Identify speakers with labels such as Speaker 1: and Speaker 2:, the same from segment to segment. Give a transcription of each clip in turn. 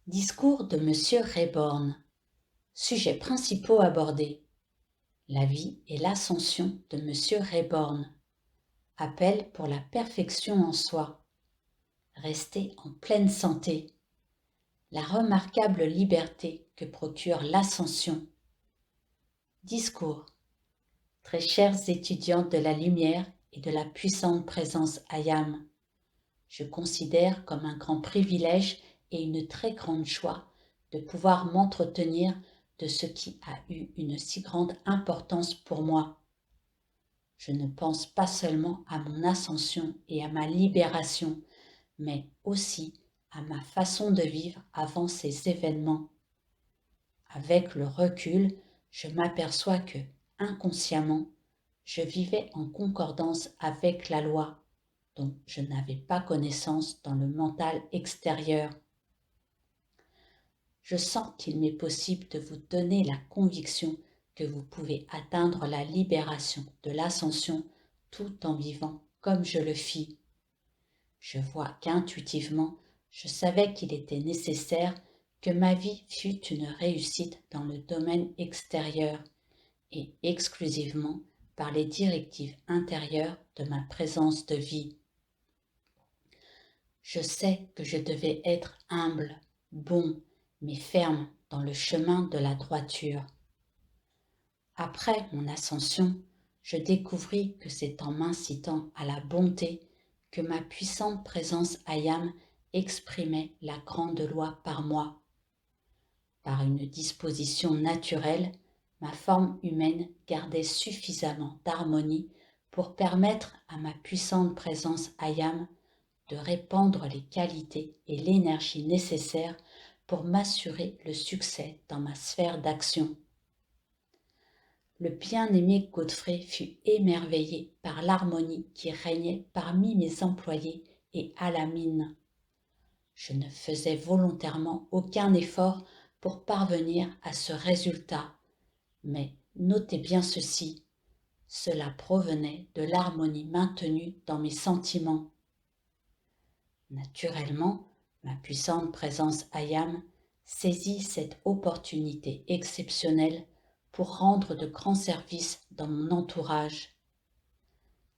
Speaker 1: Discours de Monsieur Reborn. Sujets principaux abordés. La vie et l'ascension de Monsieur Reborn. Appel pour la perfection en soi. Rester en pleine santé. La remarquable liberté que procure l'ascension. Discours. Très chers étudiants de la lumière et de la puissante présence Ayam, je considère comme un grand privilège et une très grande joie de pouvoir m'entretenir de ce qui a eu une si grande importance pour moi. Je ne pense pas seulement à mon ascension et à ma libération, mais aussi à ma façon de vivre avant ces événements. Avec le recul, je m'aperçois que, inconsciemment, je vivais en concordance avec la loi, dont je n'avais pas connaissance dans le mental extérieur. Je sens qu'il m'est possible de vous donner la conviction que vous pouvez atteindre la libération de l'ascension tout en vivant comme je le fis. Je vois qu'intuitivement, je savais qu'il était nécessaire que ma vie fût une réussite dans le domaine extérieur et exclusivement par les directives intérieures de ma présence de vie. Je sais que je devais être humble, bon, mais ferme dans le chemin de la droiture. Après mon ascension, je découvris que c'est en m'incitant à la bonté que ma puissante présence Ayam exprimait la grande loi par moi. Par une disposition naturelle, ma forme humaine gardait suffisamment d'harmonie pour permettre à ma puissante présence Ayam de répandre les qualités et l'énergie nécessaires pour m'assurer le succès dans ma sphère d'action. Le bien-aimé Godfrey fut émerveillé par l'harmonie qui régnait parmi mes employés et à la mine. Je ne faisais volontairement aucun effort pour parvenir à ce résultat, mais notez bien ceci, cela provenait de l'harmonie maintenue dans mes sentiments. Naturellement, ma puissante présence Ayam saisit cette opportunité exceptionnelle pour rendre de grands services dans mon entourage.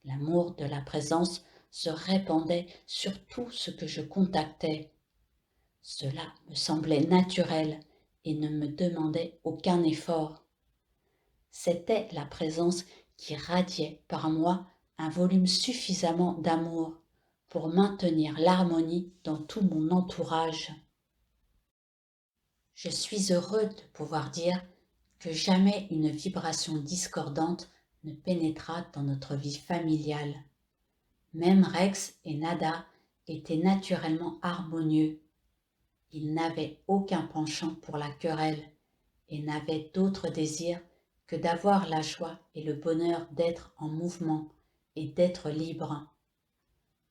Speaker 1: L'amour de la présence se répandait sur tout ce que je contactais. Cela me semblait naturel et ne me demandait aucun effort. C'était la présence qui radiait par moi un volume suffisamment d'amour pour maintenir l'harmonie dans tout mon entourage. Je suis heureux de pouvoir dire que jamais une vibration discordante ne pénétra dans notre vie familiale. Même Rex et Nada étaient naturellement harmonieux. Ils n'avaient aucun penchant pour la querelle et n'avaient d'autre désir que d'avoir la joie et le bonheur d'être en mouvement et d'être libres.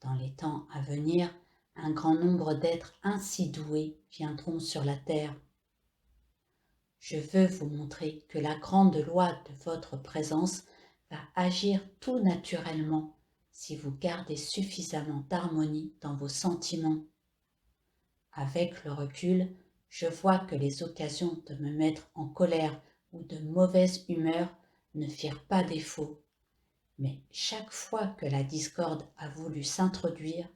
Speaker 1: Dans les temps à venir, un grand nombre d'êtres ainsi doués viendront sur la terre. Je veux vous montrer que la grande loi de votre présence va agir tout naturellement si vous gardez suffisamment d'harmonie dans vos sentiments. Avec le recul, je vois que les occasions de me mettre en colère ou de mauvaise humeur ne firent pas défaut. Mais chaque fois que la discorde a voulu s'introduire,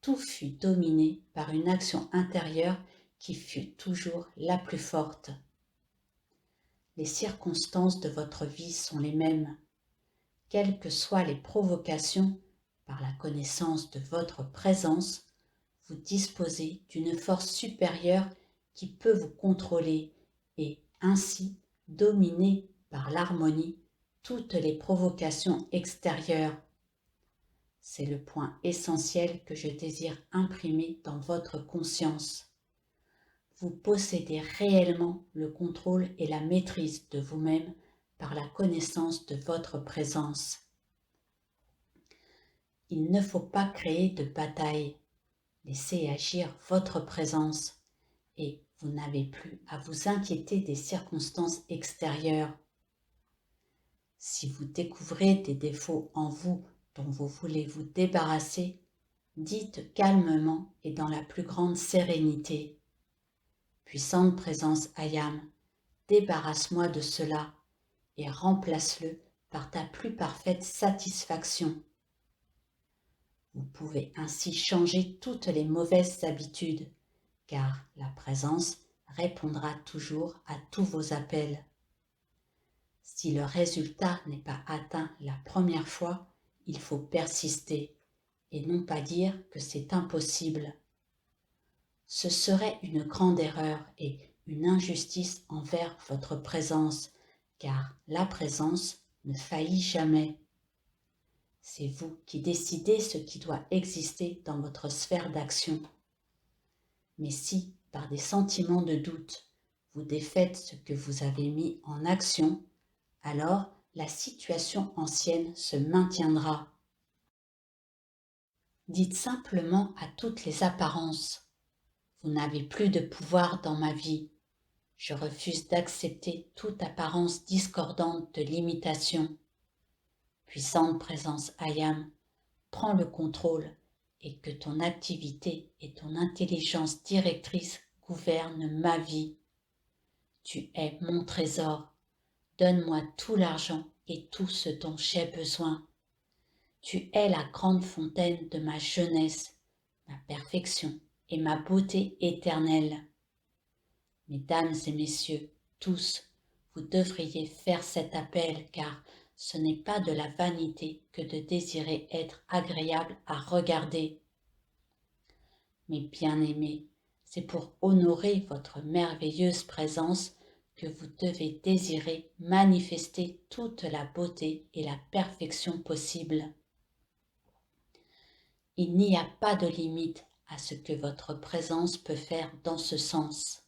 Speaker 1: tout fut dominé par une action intérieure qui fut toujours la plus forte. Les circonstances de votre vie sont les mêmes. Quelles que soient les provocations, par la connaissance de votre présence, vous disposez d'une force supérieure qui peut vous contrôler et ainsi dominer par l'harmonie toutes les provocations extérieures. C'est le point essentiel que je désire imprimer dans votre conscience. Vous possédez réellement le contrôle et la maîtrise de vous-même par la connaissance de votre présence. Il ne faut pas créer de bataille. Laissez agir votre présence et vous n'avez plus à vous inquiéter des circonstances extérieures. Si vous découvrez des défauts en vous dont vous voulez vous débarrasser, dites calmement et dans la plus grande sérénité. Puissante présence Ayam, débarrasse-moi de cela et remplace-le par ta plus parfaite satisfaction. Vous pouvez ainsi changer toutes les mauvaises habitudes, car la présence répondra toujours à tous vos appels. Si le résultat n'est pas atteint la première fois, il faut persister et non pas dire que c'est impossible. Ce serait une grande erreur et une injustice envers votre présence, car la présence ne faillit jamais. C'est vous qui décidez ce qui doit exister dans votre sphère d'action. Mais si, par des sentiments de doute, vous défaites ce que vous avez mis en action, alors la situation ancienne se maintiendra. Dites simplement à toutes les apparences: vous n'avez plus de pouvoir dans ma vie. Je refuse d'accepter toute apparence discordante de l'imitation. Puissante présence Ayam, prends le contrôle et que ton activité et ton intelligence directrice gouvernent ma vie. Tu es mon trésor. Donne-moi tout l'argent et tout ce dont j'ai besoin. Tu es la grande fontaine de ma jeunesse, ma perfection et ma beauté éternelle. Mesdames et messieurs, tous, vous devriez faire cet appel car ce n'est pas de la vanité que de désirer être agréable à regarder. Mes bien-aimés, c'est pour honorer votre merveilleuse présence que vous devez désirer manifester toute la beauté et la perfection possible. Il n'y a pas de limite à ce que votre présence peut faire dans ce sens.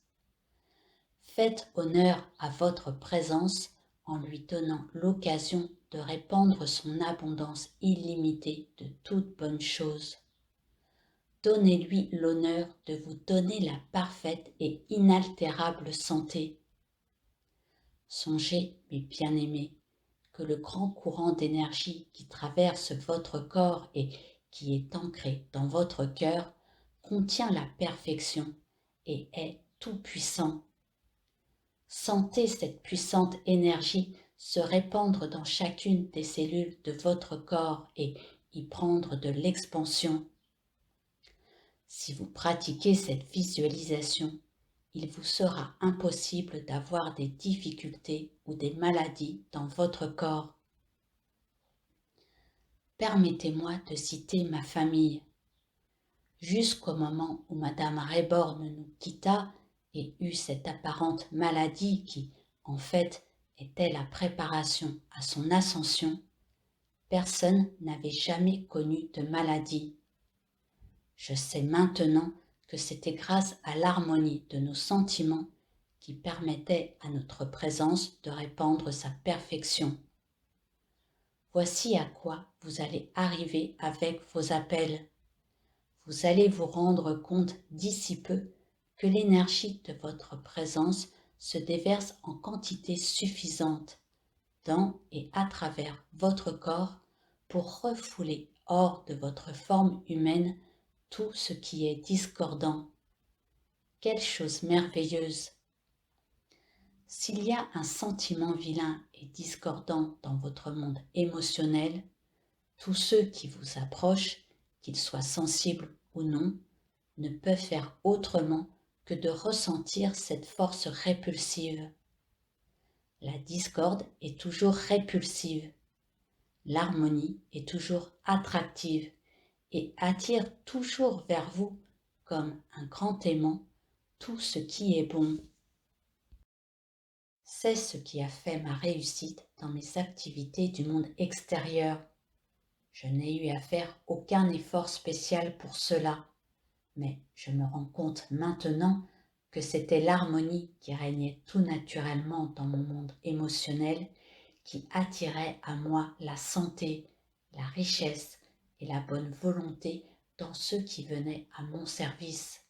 Speaker 1: Faites honneur à votre présence en lui donnant l'occasion de répandre son abondance illimitée de toutes bonnes choses. Donnez-lui l'honneur de vous donner la parfaite et inaltérable santé. Songez, mes bien-aimés, que le grand courant d'énergie qui traverse votre corps et qui est ancré dans votre cœur contient la perfection et est tout-puissant. Sentez cette puissante énergie se répandre dans chacune des cellules de votre corps et y prendre de l'expansion. Si vous pratiquez cette visualisation, il vous sera impossible d'avoir des difficultés ou des maladies dans votre corps. Permettez-moi de citer ma famille. Jusqu'au moment où Madame Reborn nous quitta et eut cette apparente maladie qui, en fait, était la préparation à son ascension, personne n'avait jamais connu de maladie. Je sais maintenant que c'était grâce à l'harmonie de nos sentiments qui permettait à notre présence de répandre sa perfection. Voici à quoi vous allez arriver avec vos appels. Vous allez vous rendre compte d'ici peu que l'énergie de votre présence se déverse en quantité suffisante dans et à travers votre corps pour refouler hors de votre forme humaine tout ce qui est discordant. Quelle chose merveilleuse! S'il y a un sentiment vilain et discordant dans votre monde émotionnel, tous ceux qui vous approchent, qu'ils soient sensibles ou non, ne peuvent faire autrement que de ressentir cette force répulsive. La discorde est toujours répulsive. L'harmonie est toujours attractive et attire toujours vers vous, comme un grand aimant, tout ce qui est bon. C'est ce qui a fait ma réussite dans mes activités du monde extérieur. Je n'ai eu à faire aucun effort spécial pour cela, mais je me rends compte maintenant que c'était l'harmonie qui régnait tout naturellement dans mon monde émotionnel qui attirait à moi la santé, la richesse et la bonne volonté dans ceux qui venaient à mon service.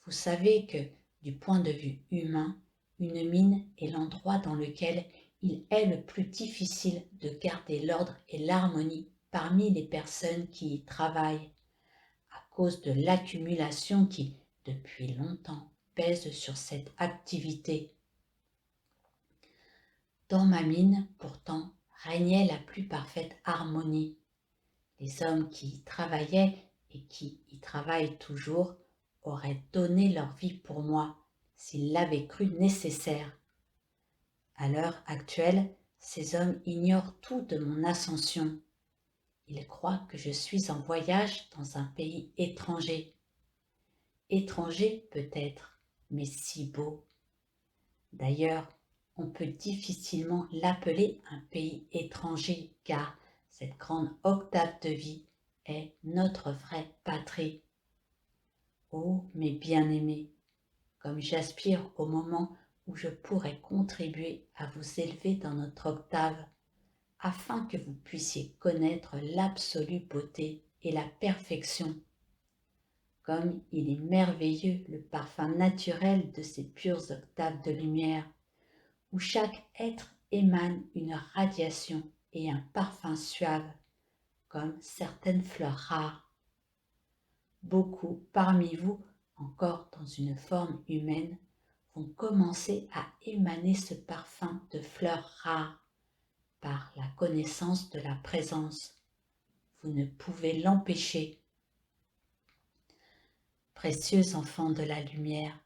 Speaker 1: Vous savez que, du point de vue humain, une mine est l'endroit dans lequel il est le plus difficile de garder l'ordre et l'harmonie parmi les personnes qui y travaillent, à cause de l'accumulation qui, depuis longtemps, pèse sur cette activité. Dans ma mine, pourtant, régnait la plus parfaite harmonie. Les hommes qui y travaillaient et qui y travaillent toujours auraient donné leur vie pour moi s'ils l'avaient cru nécessaire. À l'heure actuelle, ces hommes ignorent tout de mon ascension. Ils croient que je suis en voyage dans un pays étranger. Étranger peut-être, mais si beau. D'ailleurs, on peut difficilement l'appeler un pays étranger car cette grande octave de vie est notre vraie patrie. Oh, mes bien-aimés, comme j'aspire au moment où je pourrai contribuer à vous élever dans notre octave, afin que vous puissiez connaître l'absolue beauté et la perfection. Comme il est merveilleux le parfum naturel de ces pures octaves de lumière, où chaque être émane une radiation et un parfum suave, comme certaines fleurs rares. Beaucoup parmi vous, encore dans une forme humaine, vont commencer à émaner ce parfum de fleurs rares par la connaissance de la présence. Vous ne pouvez l'empêcher. Précieux enfants de la lumière,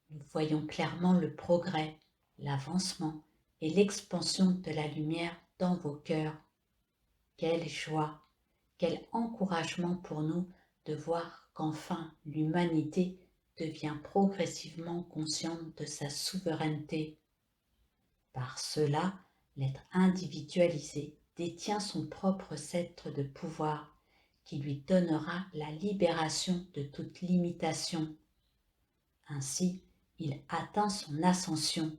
Speaker 1: nous voyons clairement le progrès, l'avancement et l'expansion de la lumière dans vos cœurs. Quelle joie, quel encouragement pour nous de voir qu'enfin l'humanité devient progressivement consciente de sa souveraineté. Par cela, l'être individualisé détient son propre sceptre de pouvoir qui lui donnera la libération de toute limitation. Ainsi, il atteint son ascension.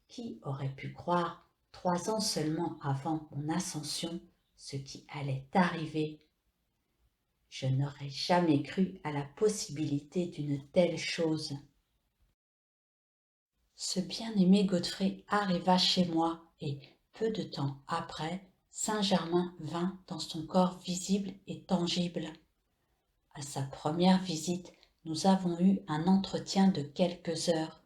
Speaker 1: Qui aurait pu croire, 3 ans seulement avant mon ascension, ce qui allait arriver? Je n'aurais jamais cru à la possibilité d'une telle chose. Ce bien-aimé Godfrey arriva chez moi et, peu de temps après, Saint-Germain vint dans son corps visible et tangible. À sa première visite, nous avons eu un entretien de quelques heures.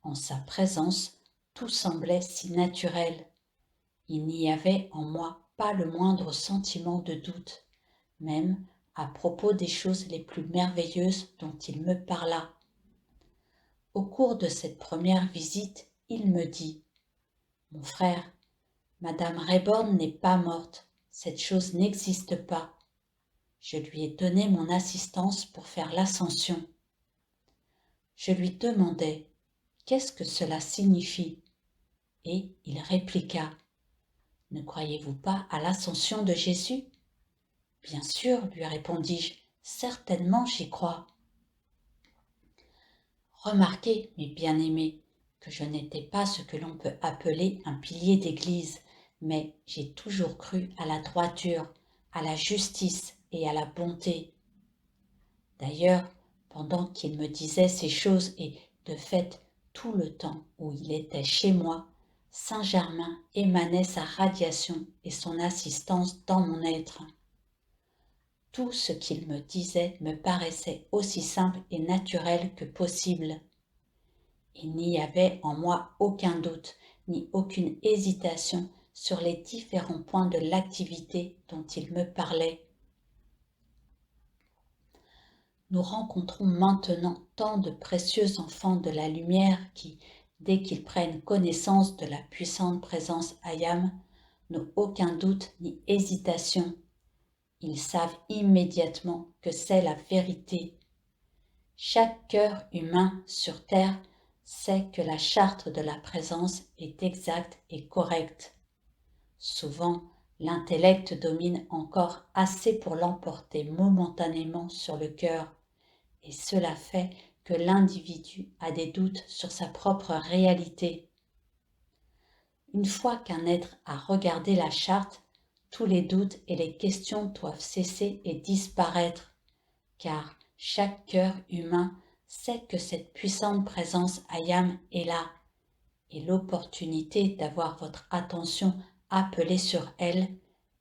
Speaker 1: En sa présence, tout semblait si naturel. Il n'y avait en moi pas le moindre sentiment de doute, même à propos des choses les plus merveilleuses dont il me parla. Au cours de cette première visite, il me dit « Mon frère, Madame Reborn n'est pas morte, cette chose n'existe pas. Je lui ai donné mon assistance pour faire l'ascension. » Je lui demandai « Qu'est-ce que cela signifie ?» Et il répliqua « Ne croyez-vous pas à l'ascension de Jésus ?» Bien sûr, lui répondis-je, certainement j'y crois. Remarquez, mes bien-aimés, que je n'étais pas ce que l'on peut appeler un pilier d'église, mais j'ai toujours cru à la droiture, à la justice et à la bonté. D'ailleurs, pendant qu'il me disait ces choses et, de fait, tout le temps où il était chez moi, Saint-Germain émanait sa radiation et son assistance dans mon être. Tout ce qu'il me disait me paraissait aussi simple et naturel que possible. Il n'y avait en moi aucun doute, ni aucune hésitation sur les différents points de l'activité dont il me parlait. Nous rencontrons maintenant tant de précieux enfants de la lumière qui, dès qu'ils prennent connaissance de la puissante présence Ayam, n'ont aucun doute ni hésitation. Ils savent immédiatement que c'est la vérité. Chaque cœur humain sur terre sait que la charte de la présence est exacte et correcte. Souvent, l'intellect domine encore assez pour l'emporter momentanément sur le cœur, et cela fait que l'individu a des doutes sur sa propre réalité. Une fois qu'un être a regardé la charte, tous les doutes et les questions doivent cesser et disparaître, car chaque cœur humain sait que cette puissante présence Ayam est là, et l'opportunité d'avoir votre attention appelée sur elle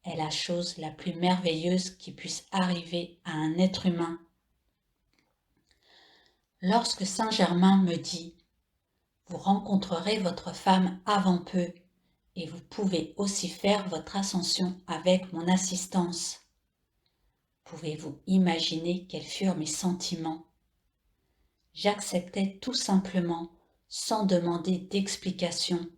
Speaker 1: est la chose la plus merveilleuse qui puisse arriver à un être humain. Lorsque Saint Germain me dit « Vous rencontrerez votre femme avant peu et vous pouvez aussi faire votre ascension avec mon assistance », pouvez-vous imaginer quels furent mes sentiments? J'acceptais tout simplement, sans demander d'explication.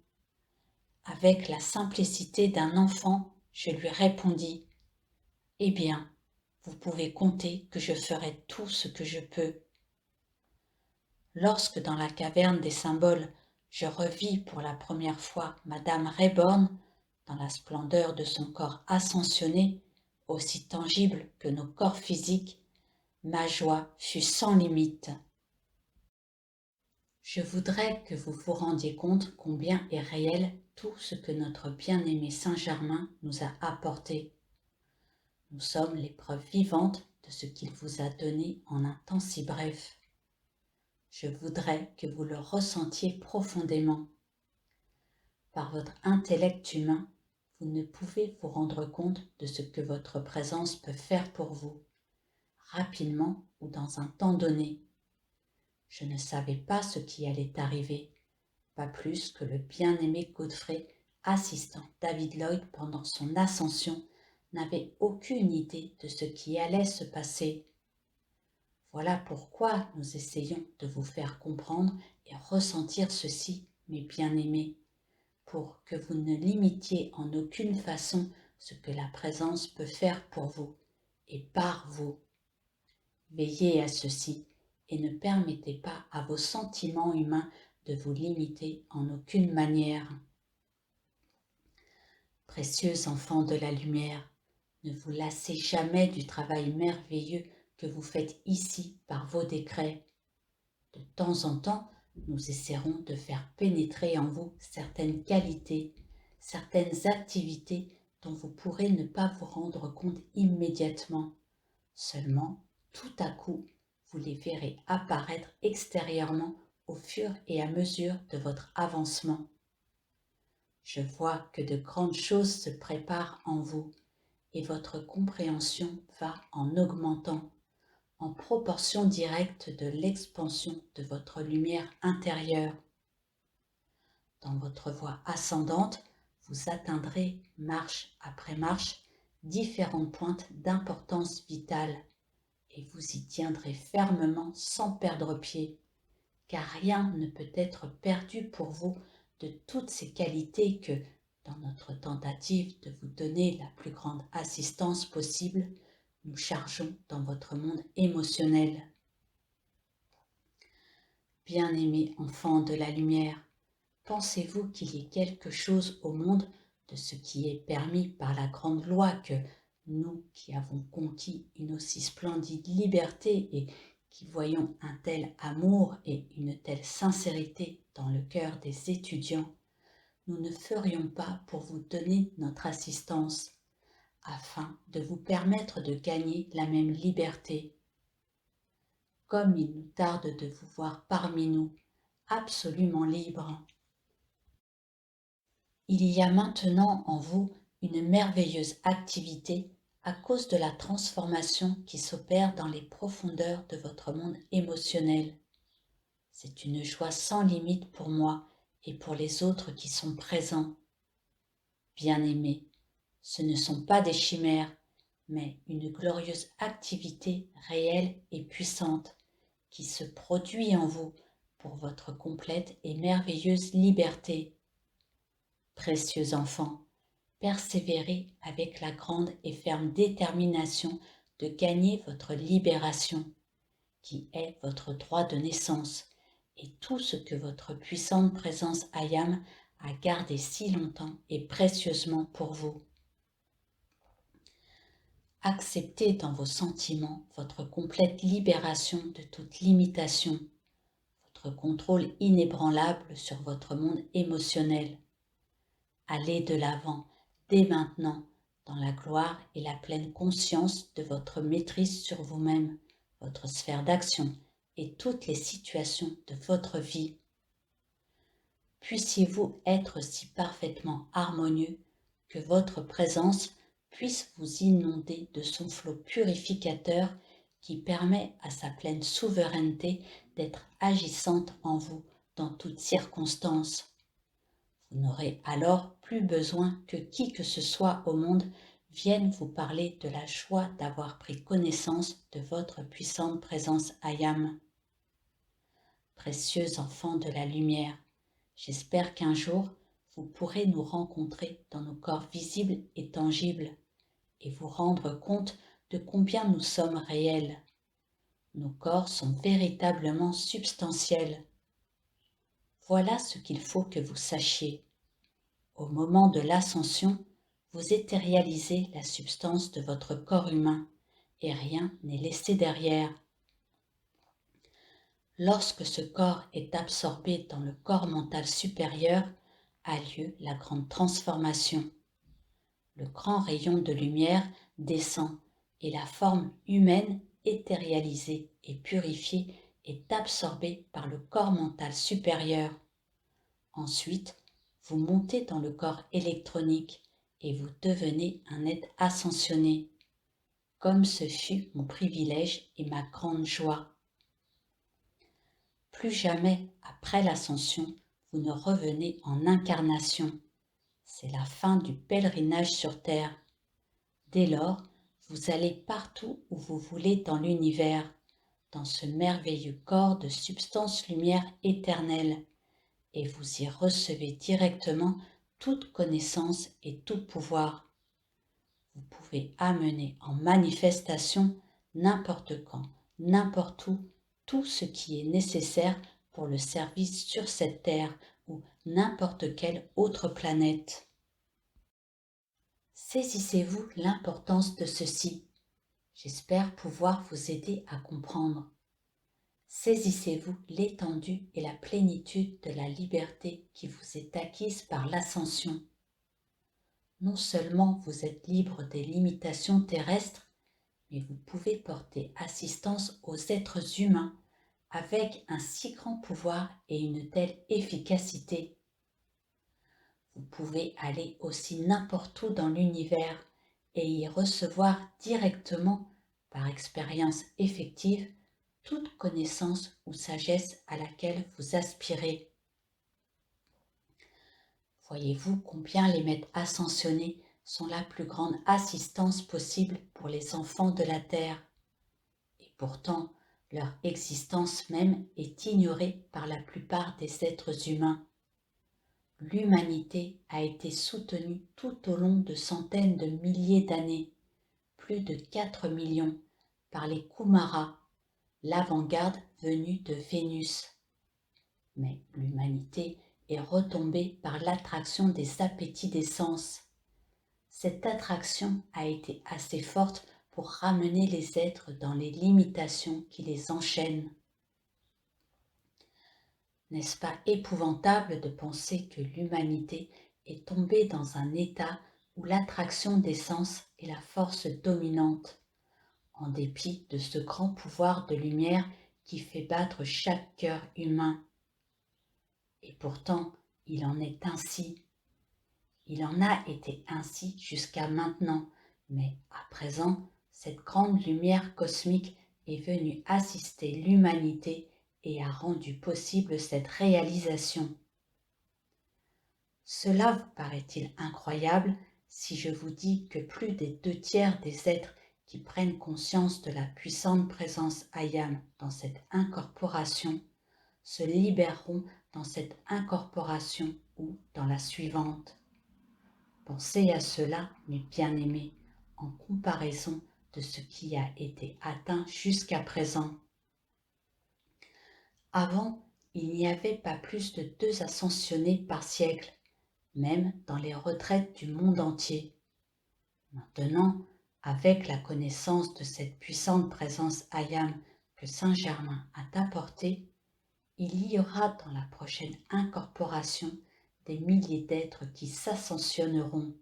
Speaker 1: Avec la simplicité d'un enfant, je lui répondis « Eh bien, vous pouvez compter que je ferai tout ce que je peux. » Lorsque dans la caverne des symboles, je revis pour la première fois Madame Reborn, dans la splendeur de son corps ascensionné, aussi tangible que nos corps physiques, ma joie fut sans limite. Je voudrais que vous vous rendiez compte combien est réel tout ce que notre bien-aimé Saint-Germain nous a apporté. Nous sommes les preuves vivantes de ce qu'il vous a donné en un temps si bref. Je voudrais que vous le ressentiez profondément. Par votre intellect humain, vous ne pouvez vous rendre compte de ce que votre présence peut faire pour vous, rapidement ou dans un temps donné. Je ne savais pas ce qui allait arriver, pas plus que le bien-aimé Godfrey, assistant David Lloyd pendant son ascension, n'avait aucune idée de ce qui allait se passer. Voilà pourquoi nous essayons de vous faire comprendre et ressentir ceci, mes bien-aimés, pour que vous ne limitiez en aucune façon ce que la présence peut faire pour vous et par vous. Veillez à ceci et ne permettez pas à vos sentiments humains de vous limiter en aucune manière. Précieux enfants de la lumière, ne vous lassez jamais du travail merveilleux que vous faites ici par vos décrets. De temps en temps, nous essaierons de faire pénétrer en vous certaines qualités, certaines activités dont vous pourrez ne pas vous rendre compte immédiatement. Seulement, tout à coup, vous les verrez apparaître extérieurement au fur et à mesure de votre avancement. Je vois que de grandes choses se préparent en vous et votre compréhension va en augmentant, en proportion directe de l'expansion de votre lumière intérieure. Dans votre voie ascendante, vous atteindrez, marche après marche, différentes pointes d'importance vitale et vous y tiendrez fermement sans perdre pied, car rien ne peut être perdu pour vous de toutes ces qualités que, dans notre tentative de vous donner la plus grande assistance possible, nous chargeons dans votre monde émotionnel. Bien-aimés enfants de la lumière, pensez-vous qu'il y ait quelque chose au monde de ce qui est permis par la grande loi que nous qui avons conquis une aussi splendide liberté et qui voyons un tel amour et une telle sincérité dans le cœur des étudiants, nous ne ferions pas pour vous donner notre assistance, afin de vous permettre de gagner la même liberté. Comme il nous tarde de vous voir parmi nous, absolument libres. Il y a maintenant en vous une merveilleuse activité à cause de la transformation qui s'opère dans les profondeurs de votre monde émotionnel. C'est une joie sans limite pour moi et pour les autres qui sont présents. Bien-aimés, ce ne sont pas des chimères, mais une glorieuse activité réelle et puissante qui se produit en vous pour votre complète et merveilleuse liberté. Précieux enfants, persévérez avec la grande et ferme détermination de gagner votre libération, qui est votre droit de naissance, et tout ce que votre puissante présence Ayam a gardé si longtemps et précieusement pour vous. Acceptez dans vos sentiments votre complète libération de toute limitation, votre contrôle inébranlable sur votre monde émotionnel. Allez de l'avant, dès maintenant, dans la gloire et la pleine conscience de votre maîtrise sur vous-même, votre sphère d'action et toutes les situations de votre vie. Puissiez-vous être si parfaitement harmonieux que votre présence puisse vous inonder de son flot purificateur qui permet à sa pleine souveraineté d'être agissante en vous dans toutes circonstances. Vous n'aurez alors plus besoin que qui que ce soit au monde vienne vous parler de la joie d'avoir pris connaissance de votre puissante présence Ayam. Précieux enfants de la lumière, j'espère qu'un jour vous pourrez nous rencontrer dans nos corps visibles et tangibles et vous rendre compte de combien nous sommes réels. Nos corps sont véritablement substantiels. Voilà ce qu'il faut que vous sachiez. Au moment de l'ascension, vous éthérialisez la substance de votre corps humain et rien n'est laissé derrière. Lorsque ce corps est absorbé dans le corps mental supérieur, a lieu la grande transformation. Le grand rayon de lumière descend et la forme humaine éthérialisée et purifiée est absorbée par le corps mental supérieur. Ensuite, vous montez dans le corps électronique et vous devenez un être ascensionné, comme ce fut mon privilège et ma grande joie. Plus jamais après l'ascension, vous ne revenez en incarnation. C'est la fin du pèlerinage sur Terre. Dès lors, vous allez partout où vous voulez dans l'univers, dans ce merveilleux corps de substance lumière éternelle, et vous y recevez directement toute connaissance et tout pouvoir. Vous pouvez amener en manifestation n'importe quand, n'importe où, tout ce qui est nécessaire pour le service sur cette terre ou n'importe quelle autre planète. Saisissez-vous l'importance de ceci. J'espère pouvoir vous aider à comprendre. Saisissez-vous l'étendue et la plénitude de la liberté qui vous est acquise par l'ascension. Non seulement vous êtes libre des limitations terrestres, mais vous pouvez porter assistance aux êtres humains avec un si grand pouvoir et une telle efficacité. Vous pouvez aller aussi n'importe où dans l'univers et y recevoir directement, par expérience effective, toute connaissance ou sagesse à laquelle vous aspirez. Voyez-vous combien les maîtres ascensionnés sont la plus grande assistance possible pour les enfants de la terre. Et pourtant, leur existence même est ignorée par la plupart des êtres humains. L'humanité a été soutenue tout au long de centaines de milliers d'années, plus de 4 millions, par les Kumaras, l'avant-garde venue de Vénus. Mais l'humanité est retombée par l'attraction des appétits des sens. Cette attraction a été assez forte pour ramener les êtres dans les limitations qui les enchaînent. N'est-ce pas épouvantable de penser que l'humanité est tombée dans un état où l'attraction des sens est la force dominante, en dépit de ce grand pouvoir de lumière qui fait battre chaque cœur humain? Et pourtant, il en est ainsi. Il en a été ainsi jusqu'à maintenant, mais à présent, cette grande lumière cosmique est venue assister l'humanité et a rendu possible cette réalisation. Cela vous paraît-il incroyable si je vous dis que plus des 2/3 des êtres qui prennent conscience de la puissante présence Ayam dans cette incorporation se libéreront dans cette incorporation ou dans la suivante? Pensez à cela, mes bien-aimés, en comparaison de ce qui a été atteint jusqu'à présent. Avant, il n'y avait pas plus de 2 ascensionnés par siècle, même dans les retraites du monde entier. Maintenant, avec la connaissance de cette puissante présence Ayam que Saint-Germain a apportée, il y aura dans la prochaine incorporation des milliers d'êtres qui s'ascensionneront.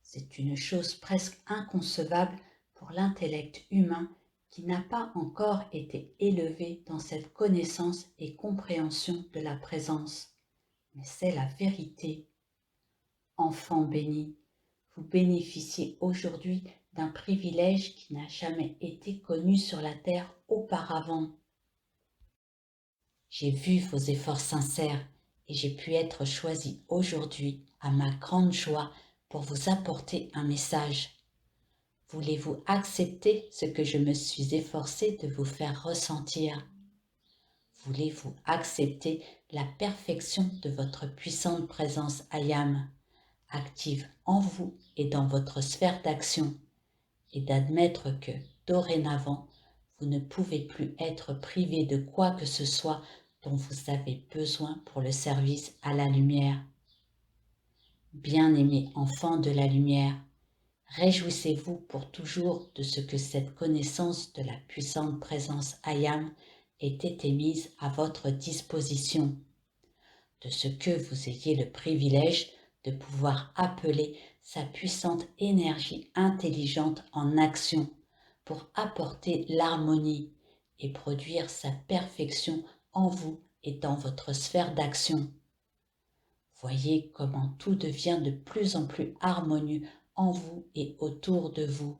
Speaker 1: C'est une chose presque inconcevable pour l'intellect humain qui n'a pas encore été élevé dans cette connaissance et compréhension de la présence. Mais c'est la vérité. Enfants bénis, vous bénéficiez aujourd'hui d'un privilège qui n'a jamais été connu sur la terre auparavant. J'ai vu vos efforts sincères et j'ai pu être choisi aujourd'hui à ma grande joie pour vous apporter un message. Voulez-vous accepter ce que je me suis efforcée de vous faire ressentir? Voulez-vous accepter la perfection de votre puissante présence Ayam, active en vous et dans votre sphère d'action, et d'admettre que, dorénavant, vous ne pouvez plus être privé de quoi que ce soit dont vous avez besoin pour le service à la lumière. Bien-aimés enfants de la lumière, réjouissez-vous pour toujours de ce que cette connaissance de la puissante présence Ayam ait été mise à votre disposition, de ce que vous ayez le privilège de pouvoir appeler sa puissante énergie intelligente en action pour apporter l'harmonie et produire sa perfection en vous et dans votre sphère d'action. Voyez comment tout devient de plus en plus harmonieux en vous et autour de vous,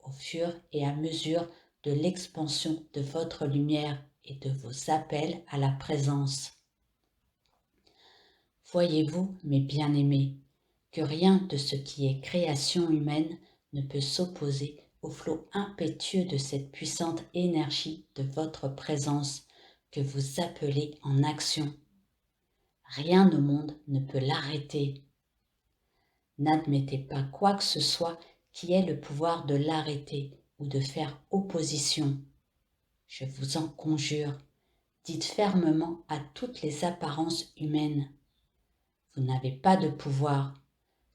Speaker 1: au fur et à mesure de l'expansion de votre lumière et de vos appels à la présence. Voyez-vous, mes bien-aimés, que rien de ce qui est création humaine ne peut s'opposer au flot impétueux de cette puissante énergie de votre présence que vous appelez en action. Rien au monde ne peut l'arrêter. N'admettez pas quoi que ce soit qui ait le pouvoir de l'arrêter ou de faire opposition. Je vous en conjure, dites fermement à toutes les apparences humaines: vous n'avez pas de pouvoir,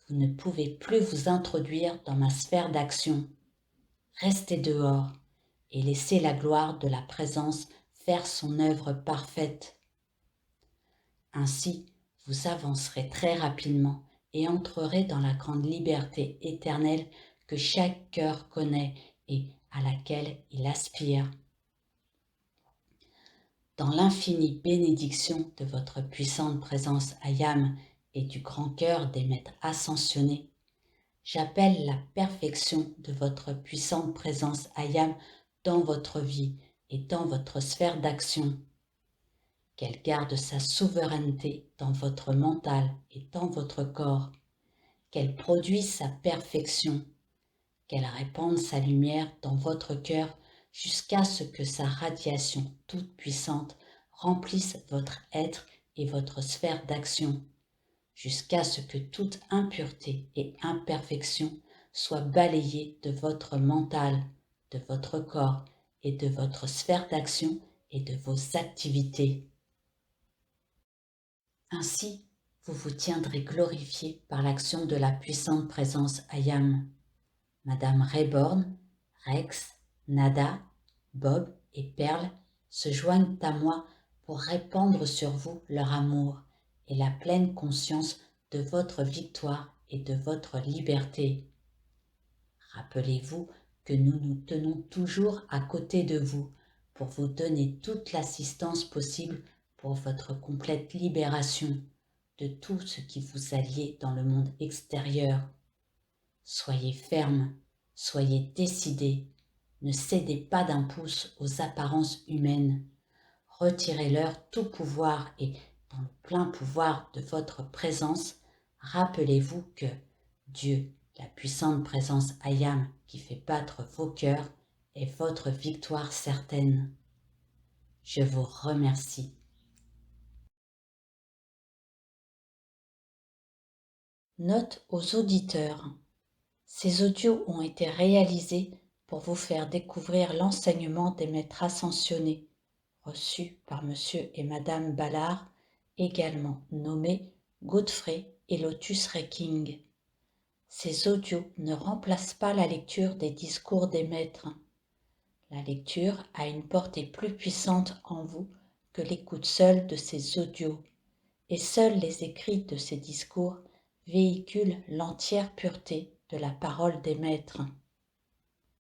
Speaker 1: vous ne pouvez plus vous introduire dans ma sphère d'action. Restez dehors et laissez la gloire de la présence faire son œuvre parfaite. Ainsi, vous avancerez très rapidement et entrerez dans la grande liberté éternelle que chaque cœur connaît et à laquelle il aspire. Dans l'infinie bénédiction de votre puissante présence Ayam et du grand cœur des maîtres ascensionnés, j'appelle la perfection de votre puissante présence Ayam dans votre vie et dans votre sphère d'action. Qu'elle garde sa souveraineté dans votre mental et dans votre corps, qu'elle produise sa perfection, qu'elle répande sa lumière dans votre cœur jusqu'à ce que sa radiation toute puissante remplisse votre être et votre sphère d'action, jusqu'à ce que toute impureté et imperfection soit balayée de votre mental, de votre corps et de votre sphère d'action et de vos activités. Ainsi, vous vous tiendrez glorifié par l'action de la puissante présence Ayam. Madame Rayborn, Rex, Nada, Bob et Pearl se joignent à moi pour répandre sur vous leur amour et la pleine conscience de votre victoire et de votre liberté. Rappelez-vous que nous nous tenons toujours à côté de vous pour vous donner toute l'assistance possible pour votre complète libération de tout ce qui vous allie dans le monde extérieur. Soyez ferme, soyez décidés, ne cédez pas d'un pouce aux apparences humaines. Retirez-leur tout pouvoir et, dans le plein pouvoir de votre présence, rappelez-vous que Dieu, la puissante présence Ayam qui fait battre vos cœurs, est votre victoire certaine. Je vous remercie. Note aux auditeurs. Ces audios ont été réalisés pour vous faire découvrir l'enseignement des maîtres ascensionnés, reçus par Monsieur et Madame Ballard, également nommés Godfrey et Lotus Reking. Ces audios ne remplacent pas la lecture des discours des maîtres. La lecture a une portée plus puissante en vous que l'écoute seule de ces audios, et seuls les écrits de ces discours véhiculent l'entière pureté de la parole des maîtres.